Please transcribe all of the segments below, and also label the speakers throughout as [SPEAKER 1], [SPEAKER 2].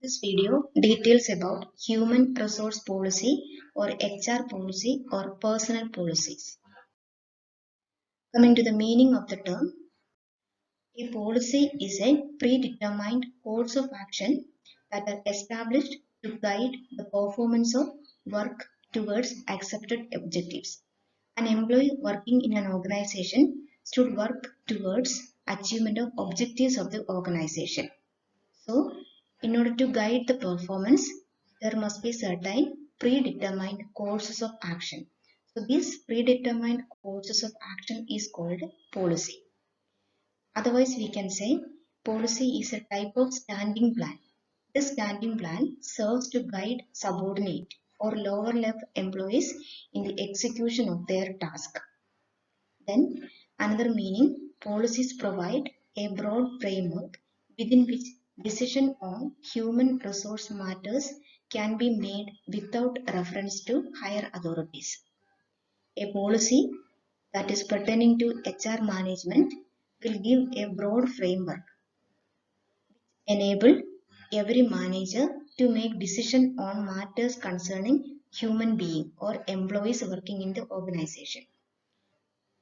[SPEAKER 1] This video details about human resource policy or HR policy or personal policies. Coming to the meaning of the term, a policy is a predetermined course of action that are established to guide the performance of work towards accepted objectives. An employee working in an organization should work towards achievement of objectives of the organization. So, in order to guide the performance, there must be certain predetermined courses of action. So, these predetermined courses of action is called policy. Otherwise, we can say policy is a type of standing plan. This standing plan serves to guide subordinate or lower level employees in the execution of their task. Then, another meaning, policies provide a broad framework within which decision on human resource matters can be made without reference to higher authorities. A policy that is pertaining to HR management will give a broad framework enable every manager to make decision on matters concerning human being or employees working in the organization.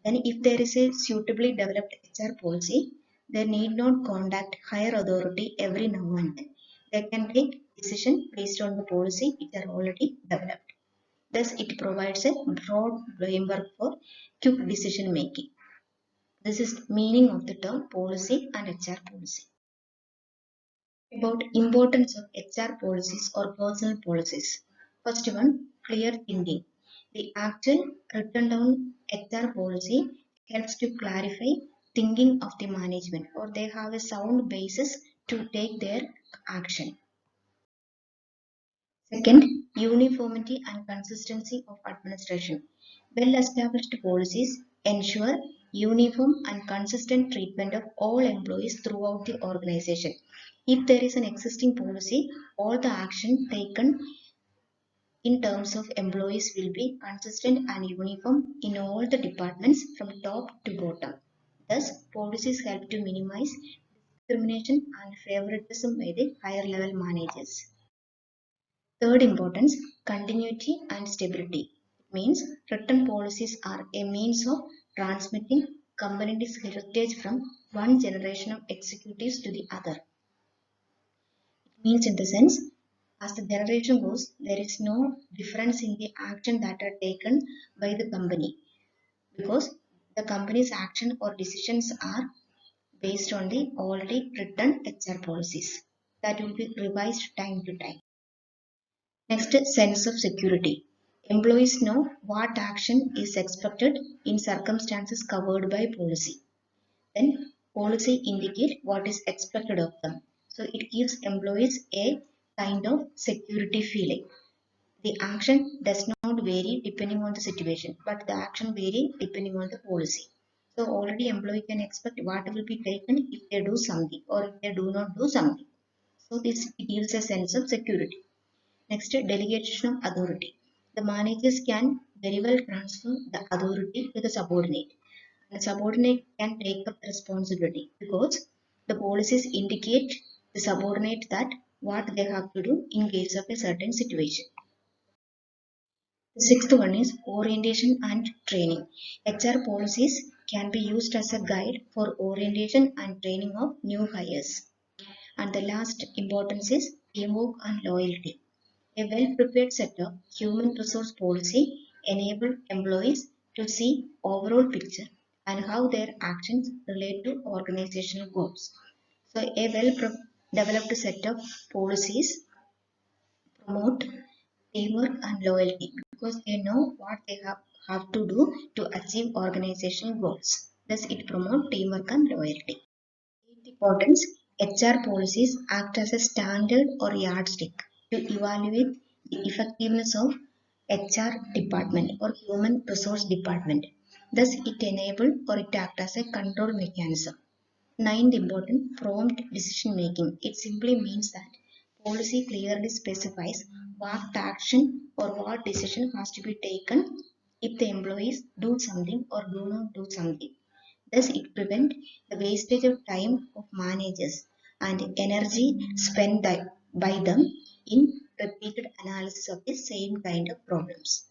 [SPEAKER 1] Then if there is a suitably developed HR policy, they need not contact higher authority every now and then. They can take decision based on the policy which are already developed. Thus, it provides a broad framework for quick decision making. This is the meaning of the term policy and HR policy. About importance of HR policies or personal policies. First one, clear thinking. The actual written down HR policy helps to clarify thinking of the management or they have a sound basis to take their action. Second, uniformity and consistency of administration. Well established policies ensure uniform and consistent treatment of all employees throughout the organization. If there is an existing policy, all the action taken in terms of employees will be consistent and uniform in all the departments from top to bottom. Thus, policies help to minimize discrimination and favoritism by the higher level managers. Third importance, continuity and stability. It means written policies are a means of transmitting company's heritage from one generation of executives to the other. It means in the sense, as the generation goes, there is no difference in the action that are taken by the company because the company's action or decisions are based on the already written HR policies that will be revised time to time. Next, sense of security. Employees know what action is expected in circumstances covered by policy. Then, policy indicate what is expected of them. So, it gives employees a kind of security feeling. The action does not vary depending on the situation, but the action vary depending on the policy. So, already employee can expect what will be taken if they do something or if they do not do something. So, this gives a sense of security. Next, delegation of authority. The managers can very well transfer the authority to the subordinate. The subordinate can take up the responsibility because the policies indicate the subordinate that what they have to do in case of a certain situation. The sixth one is orientation and training. HR policies can be used as a guide for orientation and training of new hires. And the last importance is teamwork and loyalty. A well-prepared set of human resource policy enables employees to see overall picture and how their actions relate to organizational goals. So a well-developed set of policies promote teamwork and loyalty because they know what they have to do to achieve organizational goals. Thus, it promotes teamwork and loyalty. Eighth importance, HR policies act as a standard or yardstick to evaluate the effectiveness of HR department or human resource department. Thus, it enables or it acts as a control mechanism. Ninth important, prompt decision making. It simply means that policy clearly specifies what action or what decision has to be taken if the employees do something or do not do something. Thus, it prevents the wastage of time of managers and energy spent by them in repeated analysis of the same kind of problems.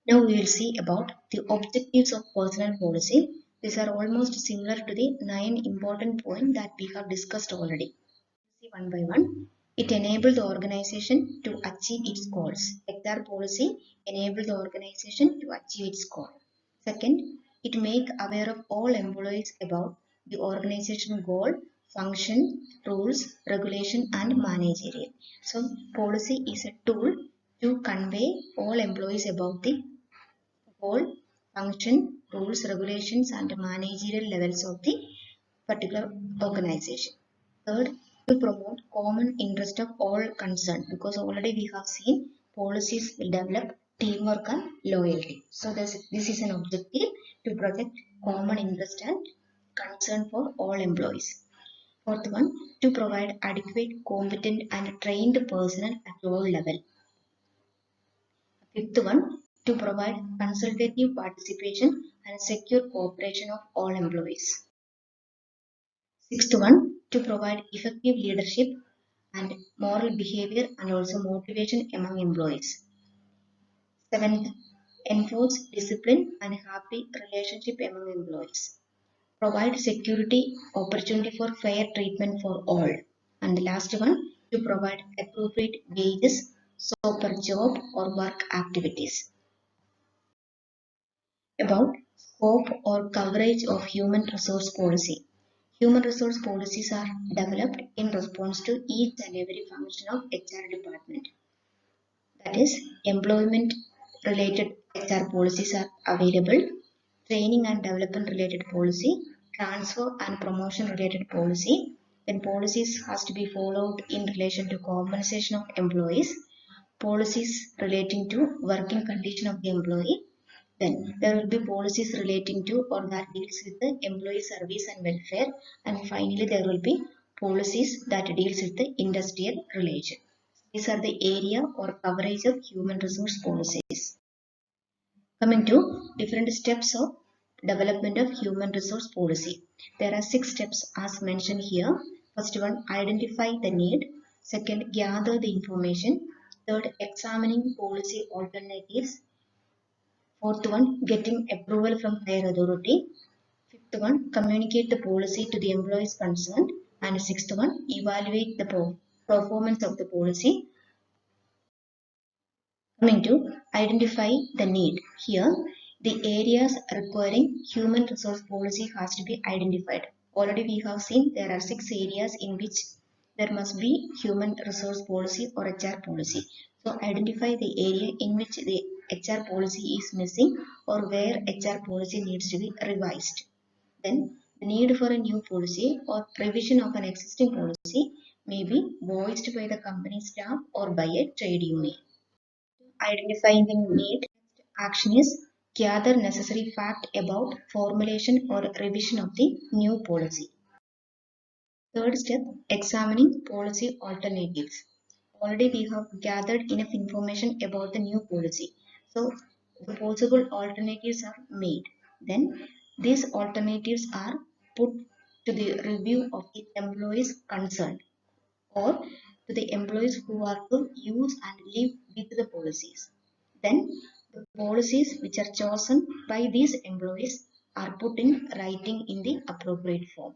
[SPEAKER 1] Now we will see about the objectives of personnel policy. These are almost similar to the 9 important points that we have discussed already. See one by one. It enables the organization to achieve its goals. HR policy enables the organization to achieve its goal. Second, it makes aware of all employees about the organization goal, function, rules, regulation and managerial. So policy is a tool to convey all employees about the goal, function, rules, regulations and managerial levels of the particular organization. Third, to promote common interest of all concerned, because already we have seen policies will develop teamwork and loyalty. So this is an objective to protect common interest and concern for all employees. Fourth one, to provide adequate, competent and trained personnel at all level. Fifth one, to provide consultative participation and secure cooperation of all employees. Sixth one, to provide effective leadership and moral behavior and also motivation among employees. Seventh, enforce discipline and happy relationship among employees. Provide security, opportunity for fair treatment for all. And the last one, to provide appropriate wages so per job or work activities. About scope or coverage of human resource policy. Human resource policies are developed in response to each and every function of HR department. That is, employment related HR policies are available, training and development related policy, transfer and promotion related policy, then policies has to be followed in relation to compensation of employees, policies relating to working condition of the employee, then there will be policies relating to or that deals with the employee service and welfare, and finally there will be policies that deals with the industrial relation. These are the area or coverage of human resource policies. Coming to different steps of development of human resource policy. There are 6 steps as mentioned here. First one, identify the need. Second, gather the information. Third, examining policy alternatives. Fourth one, getting approval from higher authority. Fifth one, communicate the policy to the employees concerned. And sixth one, evaluate the performance of the policy. Coming to identify the need. Here, the areas requiring human resource policy has to be identified. Already we have seen there are 6 areas in which there must be human resource policy or HR policy. So identify the area in which the HR policy is missing or where HR policy needs to be revised. Then the need for a new policy or revision of an existing policy may be voiced by the company staff or by a trade union. Identifying the need, action is gather necessary fact about formulation or revision of the new policy. Third step, examining policy alternatives. Already we have gathered enough information about the new policy. So the possible alternatives are made. Then these alternatives are put to the review of the employees concerned or to the employees who are to use and live with the policies. Then the policies which are chosen by these employees are put in writing in the appropriate form.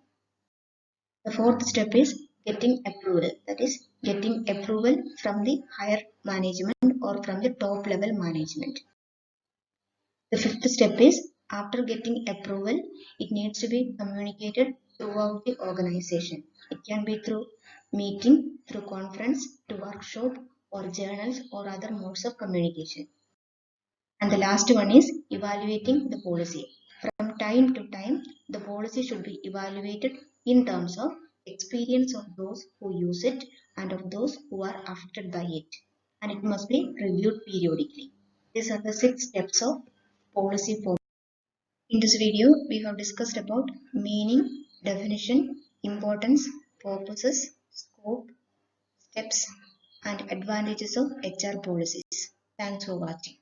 [SPEAKER 1] The fourth step is getting approval, that is getting approval from the higher management or from the top level management. The fifth step is after getting approval, it needs to be communicated throughout the organization. It can be through meeting, through conference, to workshop or journals or other modes of communication. And the last one is evaluating the policy. From time to time, the policy should be evaluated in terms of experience of those who use it and of those who are affected by it. And it must be reviewed periodically. These are the 6 steps of policy for. In this video, we have discussed about meaning, definition, importance, purposes, scope, steps, and advantages of HR policies. Thanks for watching.